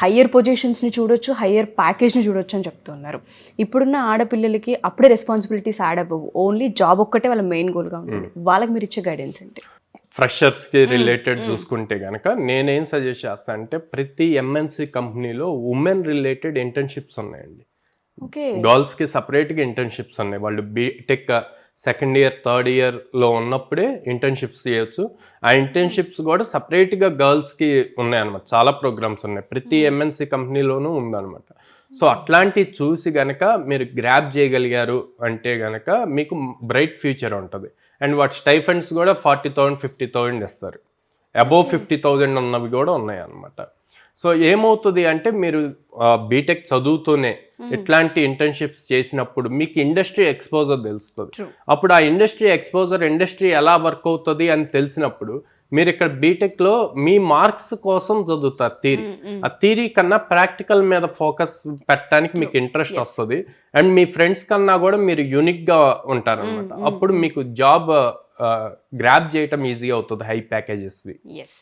Higher పొజిషన్స్ని చూడొచ్చు, higher ప్యాకేజ్ని చూడొచ్చు అని చెప్తున్నారు. ఇప్పుడున్న ఆడపిల్లలకి అప్పుడే రెస్పాన్సిబిలిటీస్ యాడ్ అవ్వవు, ఓన్లీ జాబ్ ఒక్కటే వాళ్ళ మెయిన్ గోల్గా ఉంటుంది. వాళ్ళకి మీరు ఇచ్చే గైడెన్స్ ఏంటి? ఫ్రెషర్స్కి రిలేటెడ్ చూసుకుంటే కనుక నేనేం సజెస్ట్ చేస్తాను అంటే ప్రతి ఎంఎన్సి కంపెనీలో ఉమెన్ రిలేటెడ్ ఇంటర్న్షిప్స్ ఉన్నాయండి. ఓకే, గర్ల్స్కి సపరేట్గా ఇంటర్న్షిప్స్ ఉన్నాయి. వాళ్ళు బీటెక్ సెకండ్ ఇయర్ థర్డ్ ఇయర్లో ఉన్నప్పుడే ఇంటర్న్షిప్స్ చేయొచ్చు. ఆ ఇంటర్న్షిప్స్ కూడా సపరేట్గా గర్ల్స్కి ఉన్నాయన్నమాట. చాలా ప్రోగ్రామ్స్ ఉన్నాయి, ప్రతి ఎంఎన్సి కంపెనీలోనూ ఉందన్నమాట. సో అట్లాంటివి చూసి గనక మీరు గ్రాప్ చేయగలిగారు అంటే గనక మీకు బ్రైట్ ఫ్యూచర్ ఉంటుంది. అండ్ వాటి స్టైఫండ్స్ కూడా 40,000 50,000 ఇస్తారు. అబోవ్ 50,000 ఉన్నవి కూడా ఉన్నాయి అన్నమాట. సో ఏమవుతుంది అంటే మీరు బీటెక్ చదువుతూనే ఇట్లాంటి ఇంటర్న్షిప్స్ చేసినప్పుడు మీకు ఇండస్ట్రీ ఎక్స్పోజర్ తెలుస్తుంది. అప్పుడు ఆ ఇండస్ట్రీ ఎలా వర్క్ అవుతుంది అని తెలిసినప్పుడు మీరు ఇక్కడ బీటెక్లో మీ మార్క్స్ కోసం చదువుతారు థియరీ. ఆ థియరీ కన్నా ప్రాక్టికల్ మీద ఫోకస్ పెట్టడానికి మీకు ఇంట్రెస్ట్ వస్తుంది. అండ్ మీ ఫ్రెండ్స్ కన్నా కూడా మీరు యూనిక్గా ఉంటారనమాట. అప్పుడు మీకు జాబ్ గ్రాప్ చేయటం ఈజీ అవుతుంది హై ప్యాకేజెస్వి. ఎస్.